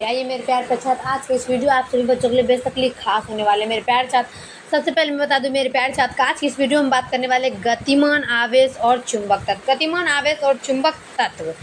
आइए मेरे प्यार के छात्र, आज के इस वीडियो आप सभी बच्चों के लिए बेसिकली खास होने वाले। मेरे प्यार छात्र, सबसे पहले मैं बता दूं मेरे प्यार छात्र, आज की इस वीडियो में बात करने वाले गतिमान आवेश और चुंबक तत्व। गतिमान आवेश और चुंबक तत्व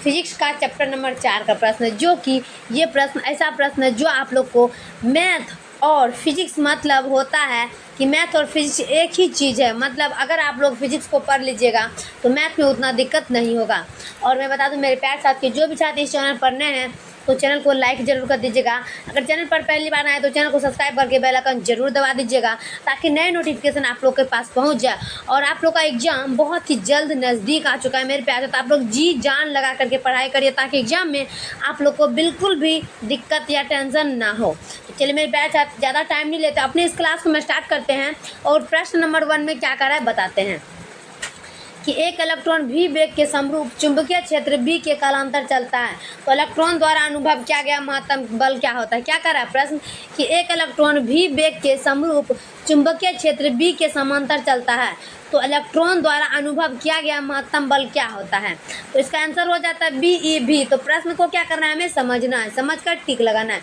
फिजिक्स का चैप्टर नंबर 4 का प्रश्न है, जो कि ये प्रश्न ऐसा प्रश्न है जो आप लोग को मैथ और फिजिक्स मतलब होता है कि मैथ और फिजिक्स एक ही चीज़ है। मतलब अगर आप लोग फिजिक्स को पढ़ लीजिएगा तो मैथ में उतना दिक्कत नहीं होगा। और मैं बता दूं मेरे प्यार साथ कि जो भी छात्र इस चैनल पढ़ने हैं तो चैनल को लाइक जरूर कर दीजिएगा। अगर चैनल पर पहली बार आए तो चैनल को सब्सक्राइब करके बेल आइकन जरूर दबा दीजिएगा, ताकि नए नोटिफिकेशन आप लोग के पास पहुंच जाए। और आप लोग का एग्जाम बहुत ही जल्द नज़दीक आ चुका है मेरे प्यार, तो आप लोग जी जान लगा करके पढ़ाई करिए, ताकि एग्जाम में आप लोग को बिल्कुल भी दिक्कत या टेंशन ना हो। तो चलिए मेरे प्यार साथ ज़्यादा टाइम नहीं लेते, अपने इस क्लास को मैं स्टार्ट करते हैं। और प्रश्न नंबर 1 में क्या कर रहा है बताते हैं कि एक इलेक्ट्रॉन v वेग के समरूप चुंबकीय क्षेत्र b के कालांतर चलता है, तो इलेक्ट्रॉन द्वारा अनुभव किया गया महत्तम बल क्या होता है। क्या कर रहा है प्रश्न कि एक इलेक्ट्रॉन v वेग के समरूप चुंबकीय क्षेत्र b के समांतर चलता है, तो इलेक्ट्रॉन द्वारा अनुभव किया गया महत्तम बल क्या होता है। तो इसका आंसर हो जाता है BeV। तो प्रश्न को क्या करना है, हमें समझना है, समझ कर टिक लगाना है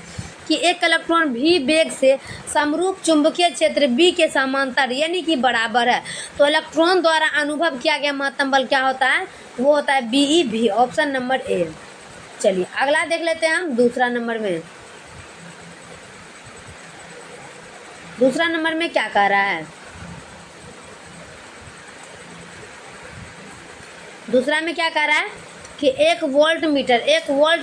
कि एक इलेक्ट्रॉन v वेग से समरूप चुंबकीय क्षेत्र b के समांतर यानी कि बराबर है, तो इलेक्ट्रॉन द्वारा अनुभव किया गया महत्तम बल क्या होता है, वो होता है BeV, ऑप्शन नंबर ए। चलिए अगला देख लेते हैं हम दूसरा नंबर में। दूसरा नंबर में क्या कह रहा है, दूसरा में क्या कह रहा है कि एक वोल्ट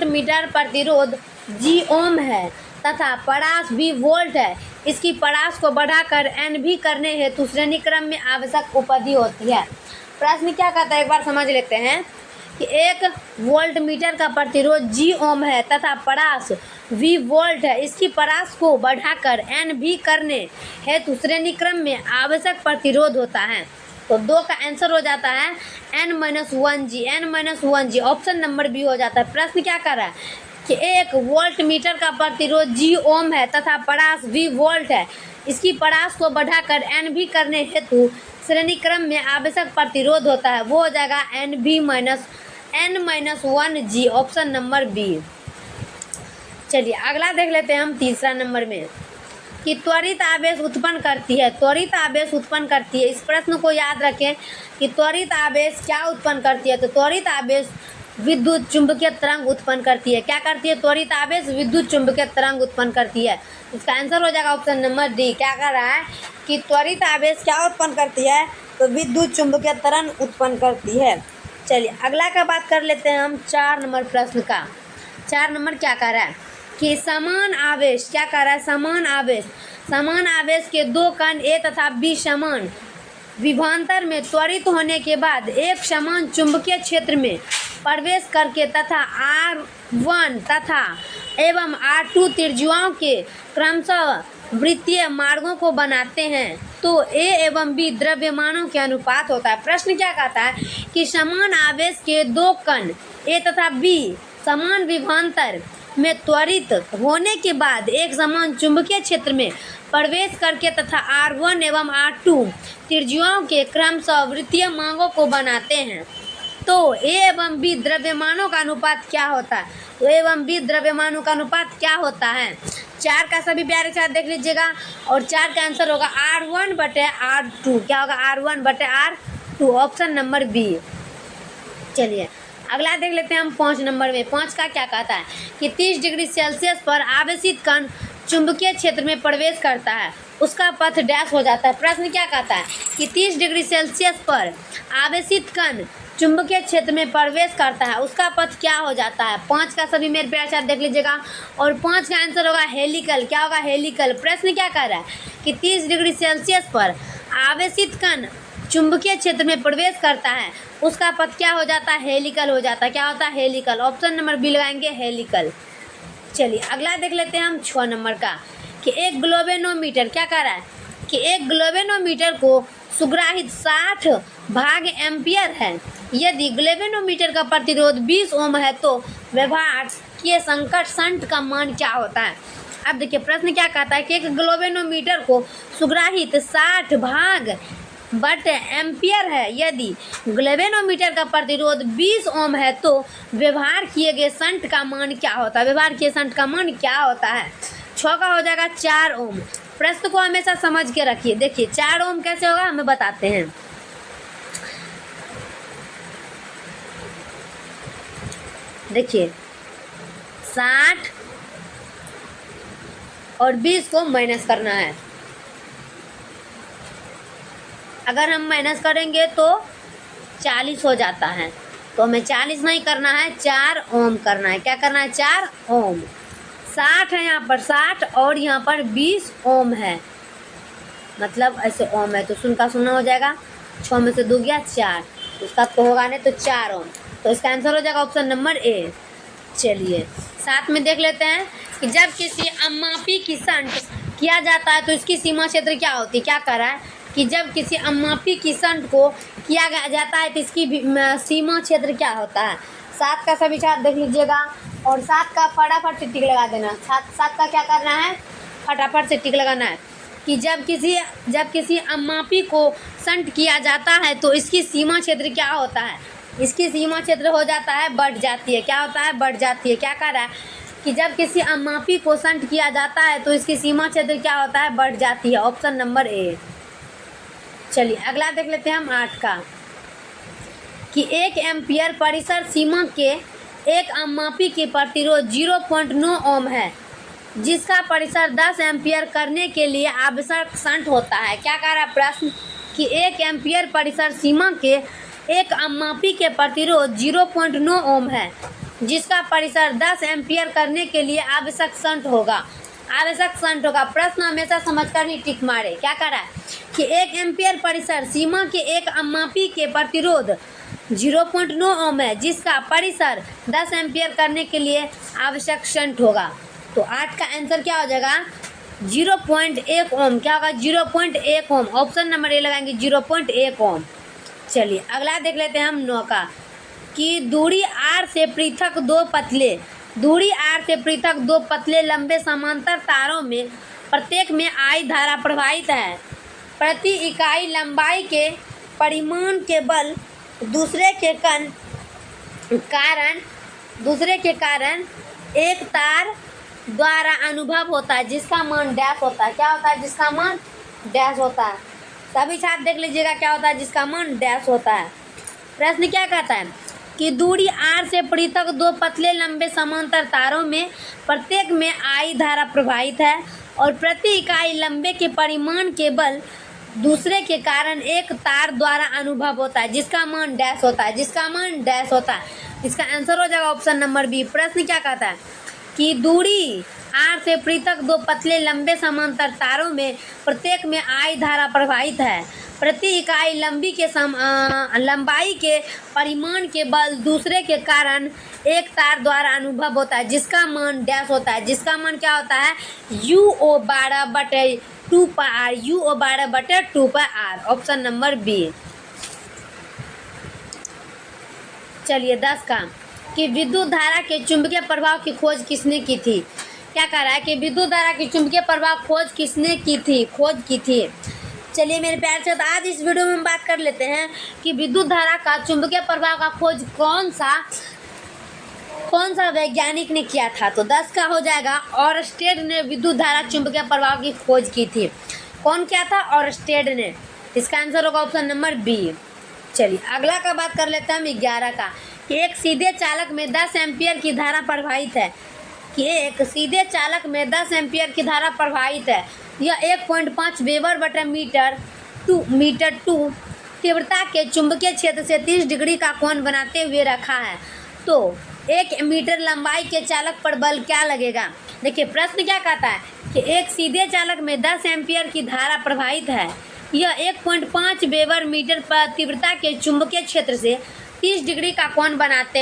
मीटर प्रतिरोध G ओम है तथा परास भी वोल्ट है। इसकी परास को बढ़ाकर N भी करने हेतु श्रेणी क्रम में आवश्यक उपाधि होती है। प्रश्न क्या कहता है एक बार समझ लेते हैं कि एक वोल्ट मीटर का प्रतिरोध G ओम है तथा परास V वोल्ट है। इसकी परास को बढ़ाकर N भी करने हेतु श्रेणी क्रम में आवश्यक प्रतिरोध होता है। तो 2 का आंसर हो जाता है N-1G, ऑप्शन नंबर बी हो जाता है। प्रश्न क्या कर रहा है कि एक वोल्ट मीटर का प्रतिरोध G ओम है तथा परास V वोल्ट है। इसकी परास को बढ़ाकर N भी करने हेतु श्रेणी क्रम में आवश्यक प्रतिरोध होता है, वो हो जाएगा N-1G, ऑप्शन नंबर बी। चलिए अगला देख लेते हैं हम तीसरा नंबर में कि त्वरित आवेश उत्पन्न करती है। इस प्रश्न को याद रखें कि त्वरित आवेश क्या उत्पन्न करती है, तो त्वरित आवेश विद्युत चुंबकीय तरंग उत्पन्न करती है। क्या करती है, त्वरित आवेश विद्युत चुंबकीय तरंग उत्पन्न करती है। इसका आंसर हो जाएगा ऑप्शन नंबर डी। क्या कर रहा है कि त्वरित आवेश क्या उत्पन्न करती है, तो विद्युत चुंबकीय तरंग उत्पन्न करती है। चलिए अगला का बात कर लेते हैं हम 4 नंबर प्रश्न का। 4 नंबर क्या कर रहा है कि समान आवेश, क्या कर रहा है, समान आवेश के 2 कण A तथा B समान विभवांतर में त्वरित होने के बाद एक समान चुंबकीय क्षेत्र में प्रवेश करके तथा R1 तथा एवं R2 त्रिज्याओं के क्रमशः वृत्तीय मार्गों को बनाते हैं, तो A एवं B द्रव्यमानों के अनुपात होता है। प्रश्न क्या कहता है कि समान आवेश के 2 कण A तथा B समान विभवांतर में त्वरित होने के बाद एक समान चुंबकीय क्षेत्र में प्रवेश करके तथा R1 एवं R2 त्रिज्याओं के क्रमशः वृत्तीय मार्गों को बनाते हैं, तो A एवं B द्रव्यमानों का अनुपात क्या होता है। तो A एवं B द्रव्यमानों का अनुपात क्या होता है। 4 का सभी प्यारे साथ देख लीजिएगा, और 4 का आंसर होगा R1/R2। क्या होगा, R1/R2, ऑप्शन नंबर बी। चलिए अगला देख लेते हैं हम 5 नंबर में। 5 का क्या कहता है कि 30 डिग्री सेल्सियस पर आवेशित कण चुंबकीय क्षेत्र में प्रवेश करता है, उसका पथ डैश हो जाता है। प्रश्न क्या कहता है कि 30 डिग्री सेल्सियस पर आवेशित कण चुंबकीय क्षेत्र में प्रवेश करता है, उसका पथ क्या हो जाता है। 5 का सभी मेरे प्यार साथ देख लीजिएगा, और 5 का आंसर होगा हेलिकल। क्या होगा, हेलिकल। प्रश्न क्या कह रहा है कि 30 डिग्री सेल्सियस पर आवेशित कण चुंबकीय क्षेत्र में प्रवेश करता है, उसका पथ क्या हो जाता है, हेलिकल हो जाता है। क्या होता है, हेलिकल। ऑप्शन नंबर बी लगाएंगे, हेलिकल। चलिए अगला देख लेते हैं हम 6 नंबर का कि एक ग्लोवेनोमीटर, क्या कर रहा है कि एक ग्लोवेनोमीटर को सुग्राहित 60 भाग एम्पियर है। यदि ग्लोवेनोमीटर का प्रतिरोध 20 ओम है, तो व्यवहार्य संकट शंट का मान क्या होता है। अब देखिए प्रश्न क्या कहता है कि एक ग्लोवेनोमीटर को सुग्राहित 60 भाग बट एम्पियर है। यदि गैल्वेनोमीटर का प्रतिरोध 20 ओम है तो व्यवहार किए गए शंट का मान क्या होता है? व्यवहार किए शंट का मान क्या होता है? 6 का हो जाएगा 4 ओम। प्रश्न को हमेशा समझ के रखिए। देखिए 4 ओम कैसे होगा हमें बताते हैं। देखिए 60 और 20 को माइनस करना है। अगर हम माइनस करेंगे तो 40 हो जाता है, तो हमें 40 नहीं करना है, 4 ओम करना है। क्या करना है? 4 ओम। 60 है यहाँ पर 60 और यहाँ पर 20 ओम है, मतलब ऐसे ओम है तो शून्य का शून्य हो जाएगा। 6 में से 2 गया 4, उसका तो होगा नहीं तो 4 ओम, तो इसका आंसर हो जाएगा ऑप्शन नंबर ए। चलिए साथ में देख लेते हैं कि जब किसी अमापी की शंट किया जाता है तो इसकी सीमा क्षेत्र क्या होती है? क्या कह रहा है कि जब किसी अमापी की शंट को किया जाता है तो इसकी सीमा क्षेत्र क्या होता है? 7 का सभी छात्र देख लीजिएगा और 7 का फटाफट से टिक लगा देना। 7 का क्या करना है? फटाफट से टिक लगाना है कि जब किसी अमापी को शंट किया जाता है तो इसकी सीमा क्षेत्र क्या होता है? इसकी सीमा क्षेत्र हो जाता है बढ़ जाती है। क्या होता है? बढ़ जाती है। क्या कह रहा है कि जब किसी अमापी को शंट किया जाता है तो इसकी सीमा क्षेत्र क्या होता है? बढ़ जाती है। Option number A. चलिए अगला देख लेते हैं हम 8 का कि 1 एम्पियर परिसर सीमा के एक अमापी की प्रतिरोध 0.9 ओम है, जिसका परिसर 10 एम्पियर करने के लिए आवश्यक शंट होता है। क्या कह रहा है प्रश्न कि 1 एम्पियर परिसर सीमा के एक अमापी के प्रतिरोध 0.9 ओम है, जिसका परिसर 10 एम्पियर करने के लिए आवश्यक शंट होगा। प्रश्न हमेशा समझकर ही टिक मारे। क्या कर रहा है कि 1 एम्पियर परिसर सीमा के एक अमापी के प्रतिरोध 0.9 ओम है, जिसका परिसर 10 एम्पियर करने के लिए आवश्यक शंट होगा। तो 8 का आंसर क्या हो जाएगा? 0.1 ओम। क्या होगा? 0.1 ओम। ऑप्शन नंबर ए लगाएंगे 0.1 ओम। चलिए अगला देख लेते हैं हम 9 का कि दूरी r से पृथक दो पतले लंबे समांतर तारों में प्रत्येक में I धारा प्रवाहित है। प्रति इकाई लंबाई के परिमाण के बल दूसरे के कारण एक तार द्वारा अनुभव होता है, जिसका मान डैश होता है। क्या होता है? जिसका मान डैश होता है। सभी छात्र देख लीजिएगा क्या होता है? जिसका मान डैश होता है। प्रश्न क्या कहता है कि दूरी r से पृथक 2 पतले लंबे समांतर तारों में प्रत्येक में I धारा प्रवाहित है और प्रति इकाई लंबे के परिमाण के बल दूसरे के कारण एक तार द्वारा अनुभव होता है, जिसका मान डैश होता है। इसका आंसर हो जाएगा ऑप्शन नंबर बी। प्रश्न क्या कहता है कि दूरी r से पृथक 2 पतले लंबे समांतर तारों में प्रत्येक में I धारा प्रवाहित है। प्रति इकाई लंबाई के परिमाण के बल दूसरे के कारण एक तार द्वारा अनुभव होता है, जिसका मान डैश होता है। जिसका मान क्या होता है? UO 12/2πr। Option number B. चलिए 10 का कि विद्युत धारा के चुंबकीय प्रभाव की खोज किसने की थी? क्या कह रहा है कि विद्युत धारा की चुंबकीय प्रभाव खोज किसने की थी? चलिए मेरे प्यार से, तो आज इस वीडियो में हम बात कर लेते हैं कि विद्युत धारा का चुंबकीय प्रभाव का खोज कौन सा वैज्ञानिक ने किया था। तो 10 का हो जाएगा ऑरस्टेड ने विद्युत धारा चुंबकीय प्रभाव की खोज की थी। कौन किया था? ऑरस्टेड ने। इसका आंसर होगा ऑप्शन नंबर बी। चलिए अगला का बात कर लेते हैं हम 11 का कि एक सीधे चालक में 10 एम्पियर की धारा प्रवाहित है। यह 1.5 वेबर बटा मीटर टू तीव्रता के चुंबकीय क्षेत्र से 30 डिग्री का कोण बनाते हुए रखा है। तो 1 मीटर लंबाई के चालक पर बल क्या लगेगा? देखिए प्रश्न क्या कहता है कि एक सीधे चालक में 10 एम्पियर की धारा प्रवाहित है। यह 1.5 वेबर मीटर पर तीव्रता के चुंबकीय क्षेत्र से 30 डिग्री का कोण बनाते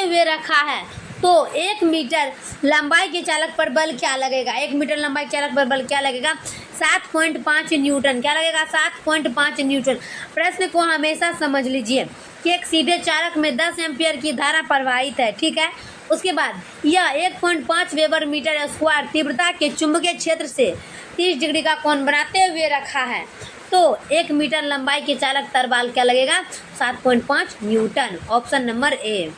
हुए रखा है। तो 1 मीटर लंबाई के चालक पर बल क्या लगेगा? 1 मीटर लंबाई के चालक पर बल क्या लगेगा? 7.5 न्यूटन। क्या लगेगा? 7.5 न्यूटन। प्रश्न को हमेशा समझ लीजिए कि एक सीधे चालक में 10 एम्पियर की धारा प्रवाहित है, ठीक है। उसके बाद यह 1.5 वेबर मीटर स्क्वायर तीव्रता के चुंबकीय क्षेत्र से 30 डिग्री का कोण बनाते हुए रखा है। तो 1 मीटर लंबाई के चालक तरबाल क्या लगेगा 7.5 न्यूटन। Option number A.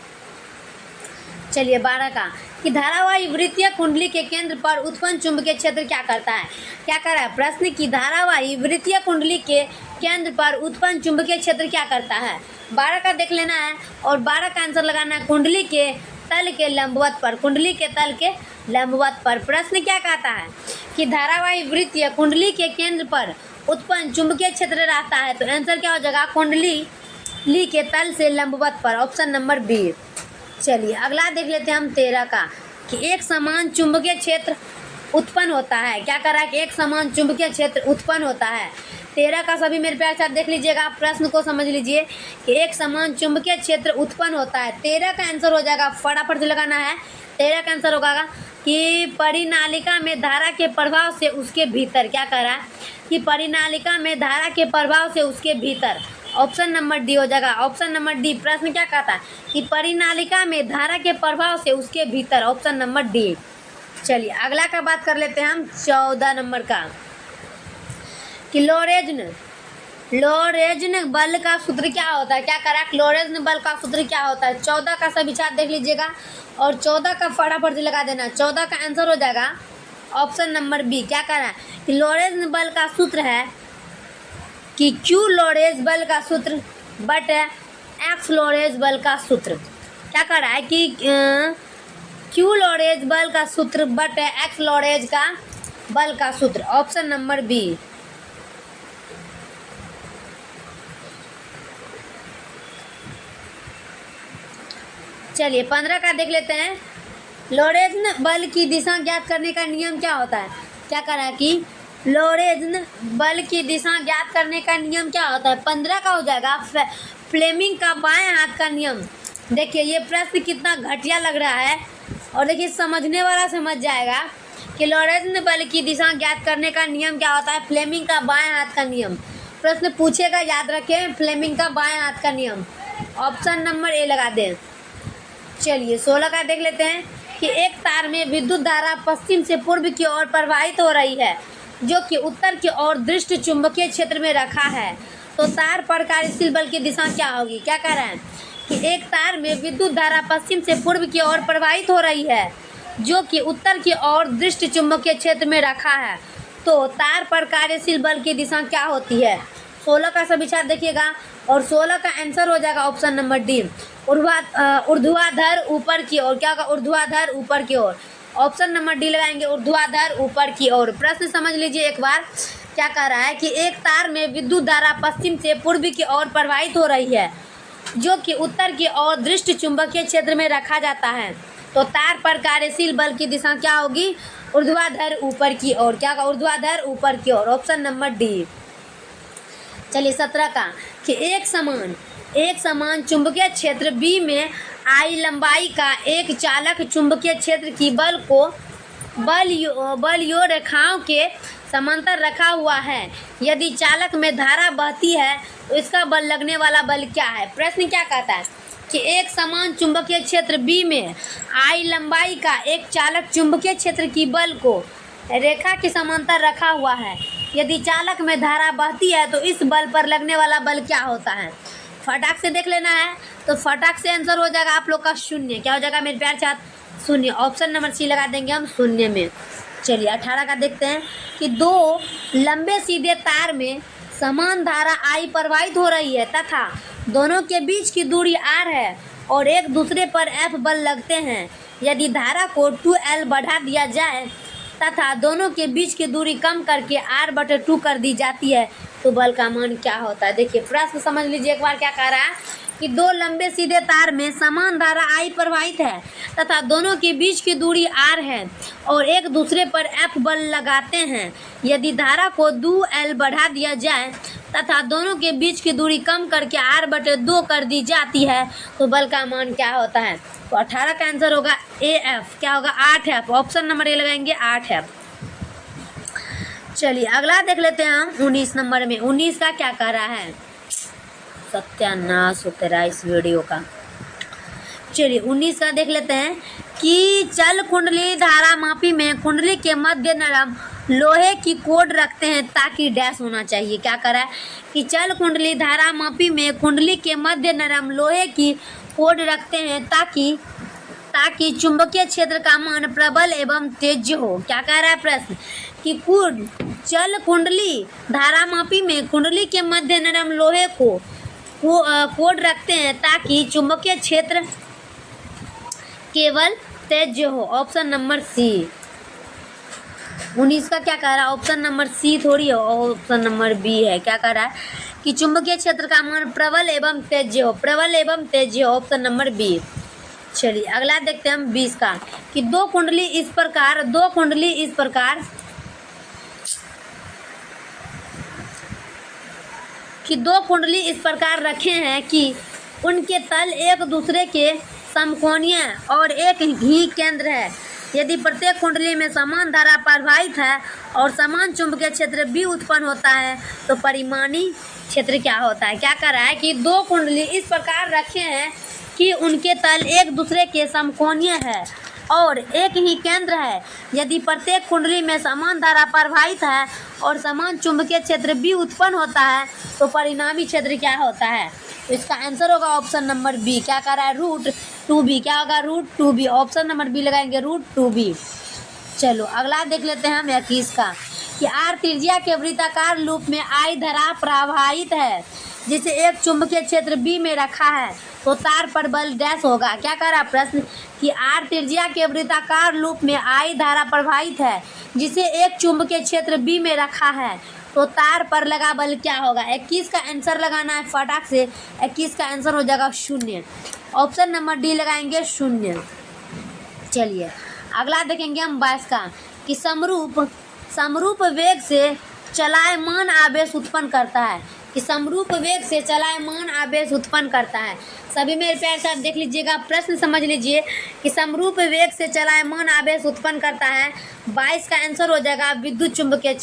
चलिए 12 का कि धारावाही वृत्तीय कुंडली के केंद्र पर उत्पन्न चुंबकीय क्षेत्र क्या करता है। क्या कर रहा है प्रश्न की धारावाही वृत्तीय कुंडली के केंद्र पर उत्पन्न चुंबकीय क्षेत्र क्या करता है। 12 का देख लेना है और 12 का आंसर लगाना है कुंडली के तल के लंबवत पर। कुंडली के तल के लंबवत पर प्रश्न क्या कहता है कि धारावाही वृत्तीय कुंडली के केंद्र पर उत्पन्न चुंबकीय क्षेत्र रहता है। तो आंसर क्या हो जाएगा कुंडली के तल से लंबवत पर। Option number B. चलिए अगला देख लेते हैं हम 13 का कि एक समान चुंबकीय क्षेत्र उत्पन्न होता है। क्या कर रहा है कि एक समान चुंबकीय क्षेत्र उत्पन्न होता है। 13 का सभी मेरे प्यार साथ देख लीजिएगा, आप प्रश्न को समझ लीजिए कि एक समान चुंबकीय क्षेत्र उत्पन्न होता है। 13 का आंसर हो जाएगा, फटाफट से लगाना है। 13 का आंसर होगा कि परिनालिका में धारा के प्रभाव से उसके भीतर। क्या कर रहा है कि परिनालिका में धारा के प्रभाव से उसके भीतर। ऑप्शन नंबर डी हो जाएगा। Option number D. प्रश्न क्या कहता है कि परिनालिका में धारा के प्रभाव से उसके भीतर। Option number D. चलिए अगला का बात कर लेते हैं हम 14 नंबर का कि लोरेज्न बल का सूत्र क्या होता है। क्या करा लोरेज्न बल का सूत्र क्या होता है। 14 का सभी छात्र देख लीजिएगा और 14 का फटाफट से लगा देना। 14 का आंसर हो जाएगा ऑप्शन नंबर बी। क्या कह रहा है कि लोरेज्न बल का सूत्र है कि क्यू लोरेज बल का सूत्र बट एक्स लोरेज बल का सूत्र। क्या कर रहा है कि क्यू लोरेज बल का सूत्र बट एक्स लोरेज का बल का सूत्र। Option number B. चलिए 15 का देख लेते हैं। लोरेज्न बल की दिशा ज्ञात करने का नियम क्या होता है। क्या कर रहा है कि लोरेज्न बल की दिशा ज्ञात करने का नियम क्या होता है। 15 का हो जाएगा फ्लेमिंग का बाएं हाथ का नियम। देखिए ये प्रश्न कितना घटिया लग रहा है और देखिए समझने वाला समझ जाएगा कि लोरेज्न बल की दिशा ज्ञात करने का नियम क्या होता है। फ्लेमिंग का बाएं हाथ का नियम प्रश्न पूछेगा, याद रखें फ्लेमिंग का बाएं हाथ का नियम। ऑप्शन नंबर ए लगा दें। चलिए 16 का देख लेते हैं कि एक तार में विद्युत धारा पश्चिम से पूर्व की ओर प्रवाहित हो रही है जो कि उत्तर की ओर दृष्टि चुंबकीय क्षेत्र में रखा है। तो तार पर कार्यशील बल की दिशा क्या होगी। क्या कह रहे हैं कि एक तार में विद्युत धारा पश्चिम से पूर्व की ओर प्रवाहित हो रही है जो कि उत्तर की ओर दृष्टि चुंबकीय क्षेत्र में रखा है। तो तार पर कार्यशील बल की दिशा क्या होती है। 16 का सभी छात्र देखिएगा और 16 का आंसर हो जाएगा ऑप्शन नंबर डी। ऊर्ध्वाधर ऊपर की ओर। क्या होगा ऊर्ध्वाधर ऊपर की ओर। ऑप्शन नंबर डी लगाएंगे ऊर्ध्वाधर ऊपर की ओर। प्रश्न समझ लीजिए एक बार। क्या कह रहा है कि एक तार में विद्युत धारा पश्चिम से पूर्व की ओर प्रवाहित हो रही है जो कि उत्तर की ओर दृष्टि चुंबकीय क्षेत्र में रखा जाता है। तो तार पर कार्यशील बल की दिशा क्या होगी ऊर्ध्वाधर ऊपर की ओर। क्या होगा ऊर्ध्वाधर ऊपर की ओर। Option number D. चलिए 17 का कि एक समान चुंबकीय क्षेत्र बी में आई लंबाई का एक चालक चुंबकीय क्षेत्र की बल रेखाओं के समांतर रखा हुआ है। यदि चालक में धारा बहती है तो इसका बल लगने वाला बल क्या है। प्रश्न क्या कहता है कि एक समान चुंबकीय क्षेत्र बी में आई लंबाई का एक चालक चुंबकीय क्षेत्र की बल को रेखा के समांतर रखा हुआ है। यदि चालक में धारा बहती है तो इस बल पर लगने वाला बल क्या होता है। फटाक से देख लेना है। तो फटाक से आंसर हो जाएगा आप लोग का शून्य। क्या हो जाएगा मेरे प्यार छात्र शून्य। ऑप्शन नंबर सी लगा देंगे हम शून्य में। चलिए 18 का देखते हैं कि दो लंबे सीधे तार में समान धारा आई प्रवाहित हो रही है तथा दोनों के बीच की दूरी r है और एक दूसरे पर F बल लगते हैं। यदि धारा को 2L बढ़ा दिया जाए तथा दोनों के बीच की दूरी कम करके R/2 कर दी जाती है तो बल का मान क्या होता है। देखिए प्रश्न समझ लीजिए एक बार। क्या कह रहा है कि दो लंबे सीधे तार में समान धारा I प्रवाहित है तथा दोनों के बीच की दूरी R है और एक दूसरे पर F बल लगाते हैं। यदि धारा को 2L बढ़ा दिया जाए तथा दोनों के बीच की दूरी कम करके R/2 कर दी जाती है तो बल का मान क्या होता है। तो 18 का आंसर होगा AF। क्या होगा 8F। ऑप्शन नंबर ए लगाएंगे 8F। चलिए अगला देख लेते हैं हम 19 नंबर में। 19 का क्या कह रहा है। सत्यानाश हो तेरा इस वीडियो का। चलिए 19 का देख लेते हैं कि चल कुंडली धारा मापी में कुंडली के मध्य नरम लोहे की कोड रखते हैं ताकि डैश होना चाहिए। क्या करा है कि चल कुंडली धारा मापी में कुंडली के मध्य नरम लोहे की कोड रखते हैं ताकि चुंबकीय क्षेत्र का मान प्रबल एवं तेज हो। क्या कह रहा है प्रश्न कि चल कुंडली धारामापी में कुंडली के मध्य नरम लोहे को कोड रखते हैं ताकि चुंबकीय क्षेत्र केवल तेज हो। Option number C. 19 का क्या कह रहा है, ऑप्शन नंबर सी थोड़ी है, ऑप्शन नंबर बी है। क्या कह रहा है कि चुंबकीय क्षेत्र का मान प्रबल एवं तेज हो, प्रबल एवं तेज हो, ऑप्शन नंबर बी। चलिए अगला देखते हैं हम 20 का कि दो कुंडली इस प्रकार रखे हैं कि उनके तल एक दूसरे के समकोणीय और एक ही केंद्र है। यदि प्रत्येक कुंडली में समान धारा प्रवाहित है और समान चुंबकीय क्षेत्र भी उत्पन्न होता है तो परिमाणी क्षेत्र क्या होता है। क्या कर रहा है कि दो कुंडली इस प्रकार रखे हैं कि उनके तल एक दूसरे के समकोणीय है और एक ही केंद्र है। यदि प्रत्येक कुंडली में समान धारा प्रवाहित है और समान चुंबकीय क्षेत्र भी उत्पन्न होता है तो परिणामी क्षेत्र क्या होता है। तो इसका आंसर होगा ऑप्शन नंबर बी। क्या कर रहा है √2b। क्या होगा √2b। ऑप्शन नंबर बी लगाएंगे √2b। चलो अगला देख लेते हैं हम 21 का कि आर त्रिज्या के वृत्ताकार लूप में I धारा प्रवाहित है जिसे एक चुंबकीय क्षेत्र B में रखा है तो तार पर बल डैश होगा। क्या कर रहा प्रश्न कि आर त्रिज्या के वृत्ताकार लूप में I धारा प्रवाहित है जिसे एक चुंबकीय क्षेत्र B में रखा है तो तार पर लगा बल क्या होगा। 21 का आंसर लगाना है फटाक से। 21 का आंसर हो जाएगा 0। ऑप्शन नंबर डी लगाएंगे 0। चलिए अगला देखेंगे हम 22 का कि समरूप वेग से चलायमान आवेश उत्पन्न करता है कि समरूप वेग से चलायमान आवेश उत्पन्न करता है। सभी मेरे प्यार साथ देख लीजिएगा, प्रश्न समझ लीजिए कि समरूप वेग से चलायमान आवेश उत्पन्न करता है। 22 का आंसर हो जाएगा विद्युत चुंबकीय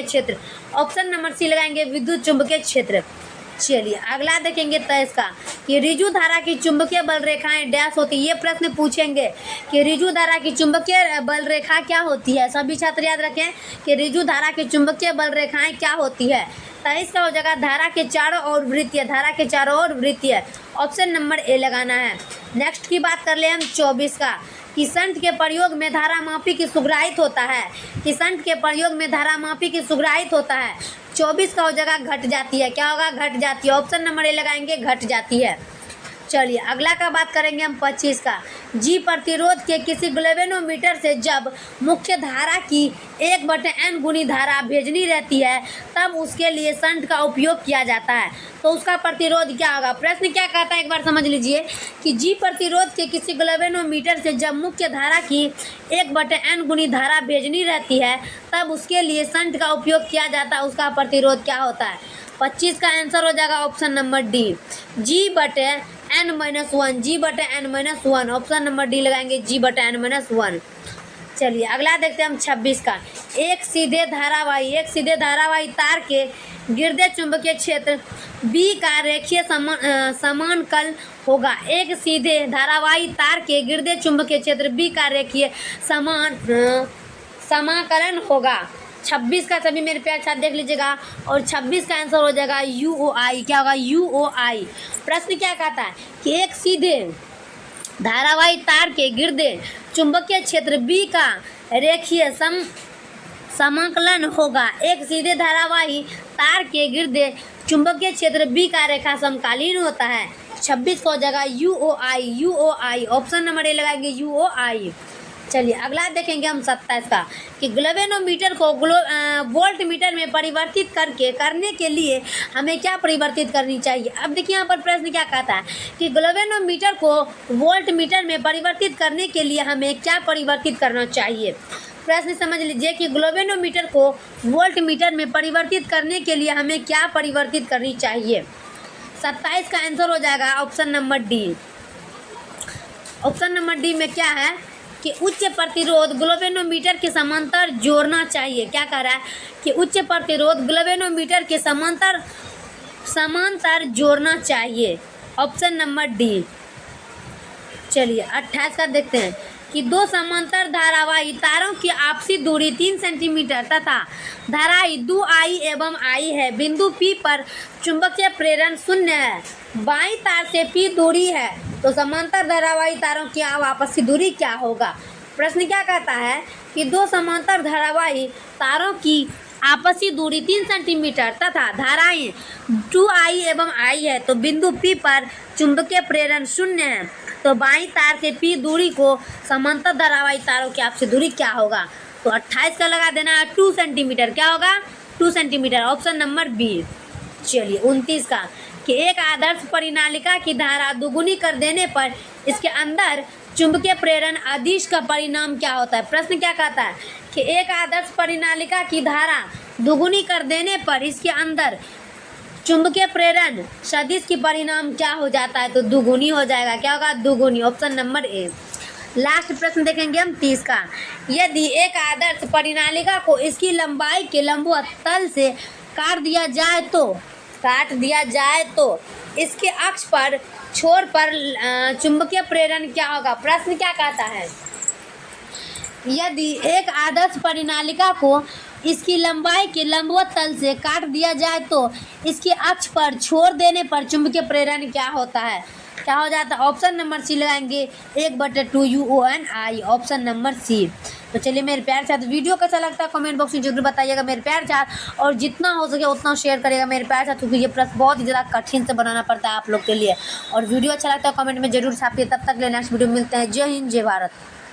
क्षेत्र। ऑप्शन नंबर सी लगाएंगे विद्युत चुंबकीय क्षेत्र। चलिए अगला देखेंगे 23 का कि ऋजु धारा की चुंबकीय बल रेखाएं डैश होती है। ये प्रश्न पूछेंगे कि ऋजु धारा की चुंबकीय बल रेखा क्या होती है। सभी छात्र याद रखें कि ऋजु धारा की चुंबकीय बल रेखाएं क्या होती है। 23 का हो जाएगा धारा के चारों ओर वृत्तीय। ऑप्शन नंबर ए लगाना है। नेक्स्ट की बात कर ले हम 24 का कि शंट के प्रयोग में धारामापी की सुग्राहित होता है 24 का हो जाएगा घट जाती है। क्या होगा घट जाती है। ऑप्शन नंबर ए लगाएंगे घट जाती है। चलिए अगला का बात करेंगे हम 25 का जी प्रतिरोध के किसी गैल्वेनोमीटर से जब मुख्य धारा की 1/n गुनी धारा भेजनी रहती है तब उसके लिए शंट का उपयोग किया जाता है तो उसका प्रतिरोध क्या होगा। प्रश्न क्या कहता है एक बार समझ लीजिए कि जी प्रतिरोध के किसी गैल्वेनोमीटर से जब मुख्य धारा की 1/n गुनी धारा भेजनी रहती है तब उसके लिए शंट का उपयोग किया जाता है, उसका प्रतिरोध क्या होता है। 25 का आंसर हो जाएगा option number D G/n-1। Option number D लगाएंगे G/n-1। चलिए अगला देखते हैं हम 26 का एक सीधे धारावाही तार के गिरदे चुंबकीय क्षेत्र B का रेखीय समाकलन होगा। एक सीधे धारावाही तार के गिरदे चुंबकीय क्षेत्र B का रेखीय समाकलन होगा। 26 का सभी मेरे प्यार साथ देख लीजिएगा और 26 का आंसर हो जाएगा UOI। क्या होगा UOI। प्रश्न क्या कहता है कि एक सीधे धारावाही तार के गिरदे चुंबकीय क्षेत्र B का रेखीय समाकलन होगा। एक सीधे धारावाही तार के गिरदे चुंबकीय क्षेत्र B का रेखा समकालीन होता है। 26 को हो जाएगा UOI। ऑप्शन नंबर ए लगाएंगे UOI। चलिए अगला देखेंगे हम 27 का कि गैल्वेनोमीटर को वोल्ट मीटर में परिवर्तित करने के लिए हमें क्या परिवर्तित करनी चाहिए। अब देखिए यहाँ पर प्रश्न क्या कहता है कि गैल्वेनोमीटर को वोल्ट मीटर में परिवर्तित करने के लिए हमें क्या परिवर्तित करना चाहिए। प्रश्न समझ लीजिए कि गैल्वेनोमीटर को वोल्ट मीटर में परिवर्तित करने के लिए हमें क्या परिवर्तित करनी चाहिए। 27 का आंसर हो जाएगा option number D. Option number D में क्या है कि उच्च प्रतिरोध गैल्वेनोमीटर के समांतर जोड़ना चाहिए। क्या कह रहा है कि उच्च प्रतिरोध गैल्वेनोमीटर के समांतर जोड़ना चाहिए। Option number D. चलिए 28 का देखते हैं कि दो समांतर धारावाही तारों की आपसी दूरी 3 सेंटीमीटर तथा धाराई 2I एवं I है। बिंदु P पर चुंबकीय प्रेरण शून्य है। बाईं तार से P दूरी है, तो समांतर धारावाही तारों की आपसी दूरी क्या होगा। प्रश्न क्या कहता है कि दो समांतर धारावाही तारों की आपसी दूरी 3 सेंटीमीटर तथा धाराएं 2I एवं I है, तो बिंदु P पर चुंबकीय प्रेरण शून्य है, तो बाईं तार से P दूरी को समांतर धारावाही तारों की आपसी दूरी क्या होगा। तो 28 का लगा देना है 2 सेंटीमीटर। क्या होगा 2 सेंटीमीटर, ऑप्शन नंबर बी। चलिए 29 का कि एक आदर्श परिनालिका की धारा दुगुनी कर देने पर इसके अंदर चुंबकीय प्रेरण अदिश का परिणाम क्या होता है। प्रश्न क्या कहता है कि एक आदर्श परिनालिका की धारा दुगुनी कर देने पर इसके अंदर चुंबकीय प्रेरण सदिश की परिणाम क्या हो जाता है। तो दुगुनी हो जाएगा। क्या होगा दुगुनी, ऑप्शन नंबर ए। लास्ट प्रश्न देखेंगे हम 30 का। यदि एक आदर्श परिनालिका को इसकी लंबाई के लंबवत तल से काट दिया जाए तो इसके अक्ष पर छोर पर चुंबकीय प्रेरण क्या होगा। प्रश्न क्या कहता है यदि एक आदर्श परिनालिका को इसकी लंबाई के लंबवत तल से काट दिया जाए तो इसके अक्ष पर छोड़ देने पर चुंबकीय प्रेरण क्या होता है। क्या हो जाता है, ऑप्शन नंबर सी लगाएंगे 1/2UONI, ऑप्शन नंबर सी। तो चलिए मेरे प्यार साथ वीडियो कैसा लगता है कमेंट बॉक्स में जरूर बताइएगा मेरे प्यार साथ, और जितना हो सके उतना शेयर करिएगा मेरे प्यार साथ, क्योंकि ये प्रश्न बहुत ही ज़्यादा कठिन से बनाना पड़ता है आप लोग के लिए। और वीडियो अच्छा लगता है कमेंट में जरूर छापिए। तब तक ले नेक्स्ट वीडियो मिलते हैं। जय हिंद जय भारत।